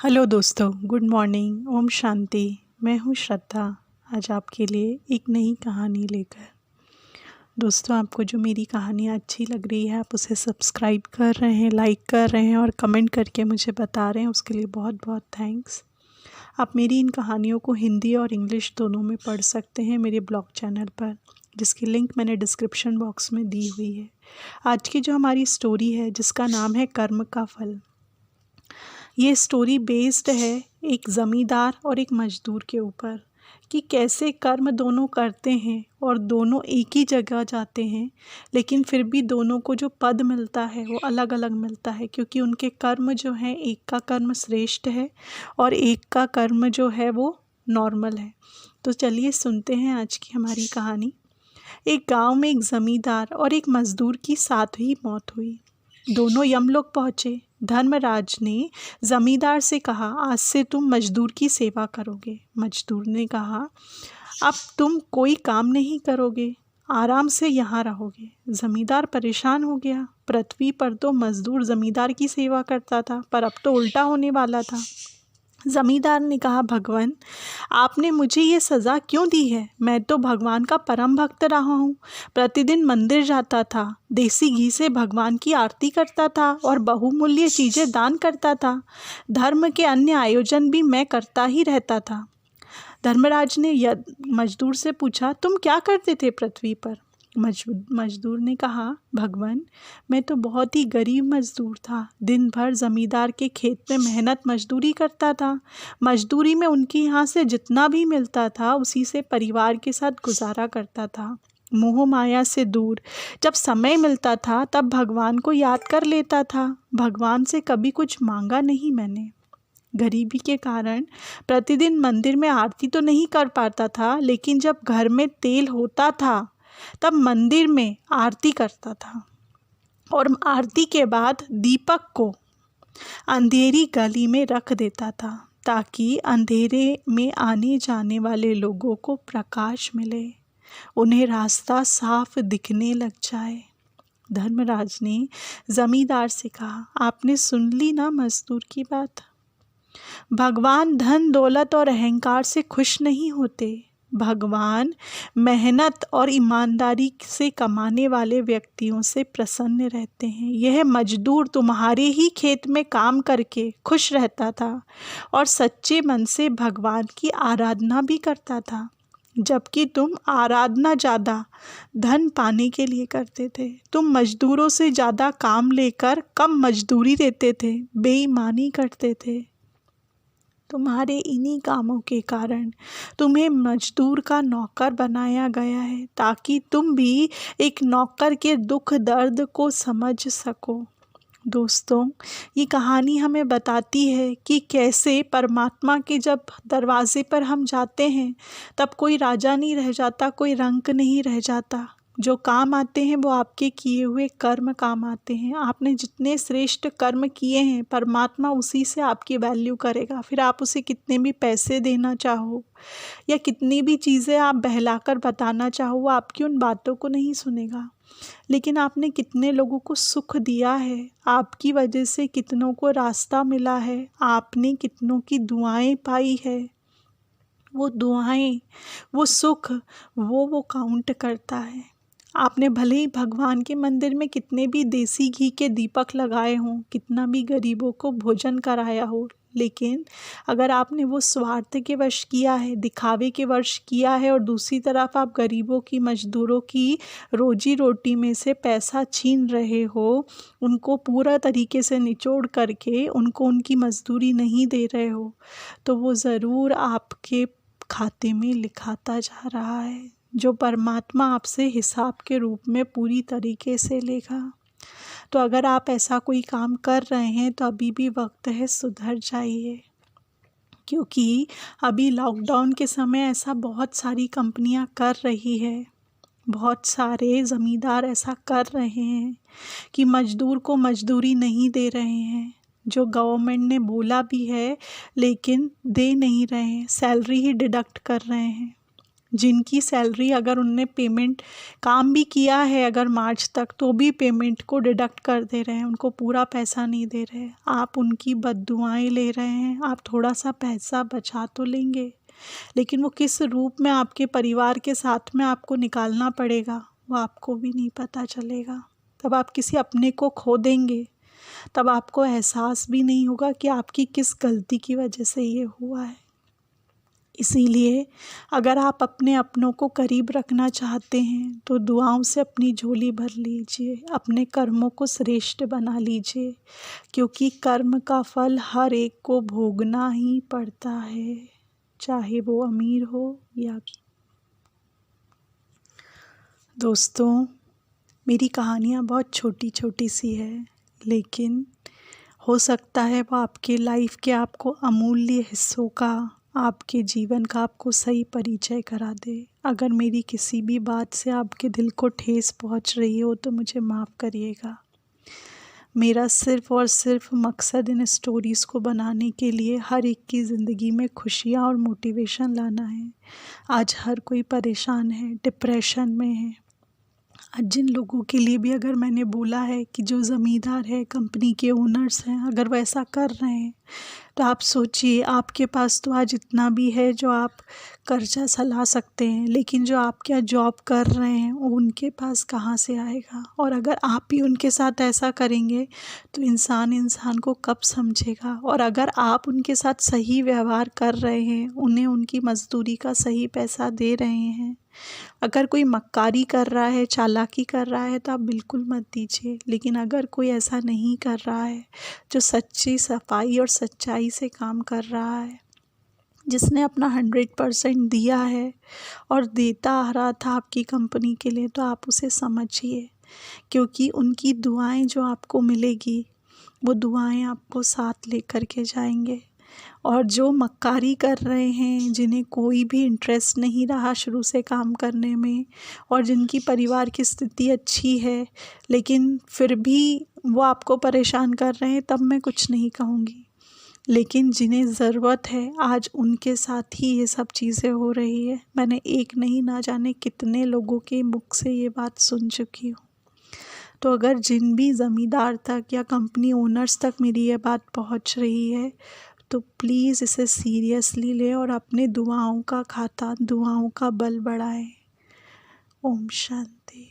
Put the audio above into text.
Hello दोस्तों, good morning. Om Shanti. मैं हूँ श्रद्धा। आज आपके लिए एक नई कहानी लेकर। दोस्तों, आपको जो मेरी कहानी अच्छी लग रही है, आप उसे सब्सक्राइब कर रहे हैं, लाइक कर रहे हैं और कमेंट करके मुझे बता रहे हैं, उसके लिए बहुत बहुत थैंक्स। आप मेरी इन कहानियों को हिंदी और इंग्लिश दोनों में पढ़ सकते हैं मेरे ब्लॉग चैनल पर, जिसकी लिंक मैंने डिस्क्रिप्शन बॉक्स में दी हुई है। आज की जो हमारी स्टोरी है, जिसका नाम है कर्म का फल, ये स्टोरी बेस्ड है एक ज़मींदार और एक मज़दूर के ऊपर कि कैसे कर्म दोनों करते हैं और दोनों एक ही जगह जाते हैं, लेकिन फिर भी दोनों को जो पद मिलता है वो अलग अलग मिलता है, क्योंकि उनके कर्म जो हैं, एक का कर्म श्रेष्ठ है और एक का कर्म जो है वो नॉर्मल है। तो चलिए सुनते हैं आज की हमारी कहानी। एक गांव में एक ज़मींदार और एक मज़दूर की साथ ही मौत हुई। दोनों यमलोक पहुँचे। धर्मराज ने जमींदार से कहा, आज से तुम मजदूर की सेवा करोगे। मजदूर ने कहा, अब तुम कोई काम नहीं करोगे, आराम से यहाँ रहोगे। जमींदार परेशान हो गया। पृथ्वी पर तो मजदूर जमींदार की सेवा करता था, पर अब तो उल्टा होने वाला था। जमींदार ने कहा, भगवान, आपने मुझे ये सज़ा क्यों दी है? मैं तो भगवान का परम भक्त रहा हूँ। प्रतिदिन मंदिर जाता था, देसी घी से भगवान की आरती करता था और बहुमूल्य चीज़ें दान करता था। धर्म के अन्य आयोजन भी मैं करता ही रहता था। धर्मराज ने मजदूर से पूछा, तुम क्या करते थे पृथ्वी पर? मजदूर ने कहा, भगवान, मैं तो बहुत ही गरीब मजदूर था। दिन भर जमींदार के खेत में मेहनत मजदूरी करता था। मजदूरी में उनके यहाँ से जितना भी मिलता था, उसी से परिवार के साथ गुजारा करता था। मोह माया से दूर जब समय मिलता था, तब भगवान को याद कर लेता था। भगवान से कभी कुछ मांगा नहीं मैंने। गरीबी के कारण प्रतिदिन मंदिर में आरती तो नहीं कर पाता था, लेकिन जब घर में तेल होता था तब मंदिर में आरती करता था और आरती के बाद दीपक को अंधेरी गली में रख देता था, ताकि अंधेरे में आने जाने वाले लोगों को प्रकाश मिले, उन्हें रास्ता साफ दिखने लग जाए। धर्मराज ने जमींदार से कहा, आपने सुन ली ना मजदूर की बात? भगवान धन दौलत और अहंकार से खुश नहीं होते। भगवान मेहनत और ईमानदारी से कमाने वाले व्यक्तियों से प्रसन्न रहते हैं। यह मजदूर तुम्हारे ही खेत में काम करके खुश रहता था और सच्चे मन से भगवान की आराधना भी करता था, जबकि तुम आराधना ज़्यादा धन पाने के लिए करते थे। तुम मजदूरों से ज़्यादा काम लेकर कम मजदूरी देते थे, बेईमानी करते थे। तुम्हारे इन्हीं कामों के कारण तुम्हें मजदूर का नौकर बनाया गया है, ताकि तुम भी एक नौकर के दुख दर्द को समझ सको। दोस्तों, ये कहानी हमें बताती है कि कैसे परमात्मा के जब दरवाजे पर हम जाते हैं, तब कोई राजा नहीं रह जाता, कोई रंक नहीं रह जाता। जो काम आते हैं वो आपके किए हुए कर्म काम आते हैं। आपने जितने श्रेष्ठ कर्म किए हैं, परमात्मा उसी से आपकी वैल्यू करेगा। फिर आप उसे कितने भी पैसे देना चाहो या कितनी भी चीज़ें आप बहलाकर बताना चाहो, वो आपकी उन बातों को नहीं सुनेगा। लेकिन आपने कितने लोगों को सुख दिया है, आपकी वजह से कितनों को रास्ता मिला है, आपने कितनों की दुआएं पाई है, वो दुआएं, वो सुख, वो काउंट करता है। आपने भले ही भगवान के मंदिर में कितने भी देसी घी के दीपक लगाए हों, कितना भी गरीबों को भोजन कराया हो, लेकिन अगर आपने वो स्वार्थ के वश किया है, दिखावे के वश किया है और दूसरी तरफ आप गरीबों की, मजदूरों की रोजी रोटी में से पैसा छीन रहे हो, उनको पूरा तरीके से निचोड़ करके उनको उनकी मजदूरी नहीं दे रहे हो, तो वो ज़रूर आपके खाते में लिखाता जा रहा है, जो परमात्मा आपसे हिसाब के रूप में पूरी तरीके से लेगा। तो अगर आप ऐसा कोई काम कर रहे हैं, तो अभी भी वक्त है, सुधर जाइए। क्योंकि अभी लॉकडाउन के समय ऐसा बहुत सारी कंपनियां कर रही है, बहुत सारे ज़मींदार ऐसा कर रहे हैं कि मजदूर को मजदूरी नहीं दे रहे हैं। जो गवर्नमेंट ने बोला भी है, लेकिन दे नहीं रहे हैं, सैलरी ही डिडक्ट कर रहे हैं। जिनकी सैलरी अगर उनने पेमेंट काम भी किया है अगर मार्च तक, तो भी पेमेंट को डिडक्ट कर दे रहे हैं, उनको पूरा पैसा नहीं दे रहे। आप उनकी बद्दुआएं ले रहे हैं। आप थोड़ा सा पैसा बचा तो लेंगे, लेकिन वो किस रूप में आपके परिवार के साथ में आपको निकालना पड़ेगा वो आपको भी नहीं पता चलेगा। तब आप किसी अपने को खो देंगे, तब आपको एहसास भी नहीं होगा कि आपकी किस गलती की वजह से ये हुआ है। इसीलिए अगर आप अपने अपनों को करीब रखना चाहते हैं तो दुआओं से अपनी झोली भर लीजिए, अपने कर्मों को श्रेष्ठ बना लीजिए, क्योंकि कर्म का फल हर एक को भोगना ही पड़ता है, चाहे वो अमीर हो या। दोस्तों, मेरी कहानियाँ बहुत छोटी छोटी सी है, लेकिन हो सकता है वो आपके लाइफ के आपको अमूल्य हिस्सों का, आपके जीवन का आपको सही परिचय करा दे। अगर मेरी किसी भी बात से आपके दिल को ठेस पहुंच रही हो तो मुझे माफ़ करिएगा। मेरा सिर्फ़ और सिर्फ मकसद इन स्टोरीज़ को बनाने के लिए हर एक की ज़िंदगी में खुशियाँ और मोटिवेशन लाना है। आज हर कोई परेशान है, डिप्रेशन में है। आज जिन लोगों के लिए भी अगर मैंने बोला है कि जो ज़मींदार है, कंपनी के ओनर्स हैं, अगर वो ऐसा कर रहे हैं तो आप सोचिए, आपके पास तो आज इतना भी है जो आप कर्जा सला सकते हैं, लेकिन जो आप क्या जॉब कर रहे हैं वो उनके पास कहाँ से आएगा। और अगर आप ही उनके साथ ऐसा करेंगे तो इंसान को कब समझेगा। और अगर आप उनके साथ सही व्यवहार कर रहे हैं, उन्हें उनकी मजदूरी का सही पैसा दे रहे हैं, अगर कोई मक्कारी कर रहा है, चालाकी कर रहा है तो आप बिल्कुल मत दीजिए। लेकिन अगर कोई ऐसा नहीं कर रहा है, जो सच्ची सफाई और सच्चाई से काम कर रहा है, जिसने अपना 100% दिया है और देता आ रहा था आपकी कंपनी के लिए, तो आप उसे समझिए, क्योंकि उनकी दुआएं जो आपको मिलेगी वो दुआएं आपको साथ लेकर के जाएंगे। और जो मक्कारी कर रहे हैं, जिन्हें कोई भी इंटरेस्ट नहीं रहा शुरू से काम करने में, और जिनकी परिवार की स्थिति अच्छी है लेकिन फिर भी वो आपको परेशान कर रहे हैं, तब मैं कुछ नहीं कहूँगी। लेकिन जिन्हें ज़रूरत है, आज उनके साथ ही ये सब चीज़ें हो रही है। मैंने एक नहीं, ना जाने कितने लोगों के मुख से ये बात सुन चुकी हूँ। तो अगर जिन भी ज़मींदार तक या कंपनी ओनर्स तक मेरी ये बात पहुँच रही है, तो प्लीज़ इसे सीरियसली लें और अपने दुआओं का खाता, दुआओं का बल बढ़ाएं। ओम शांति।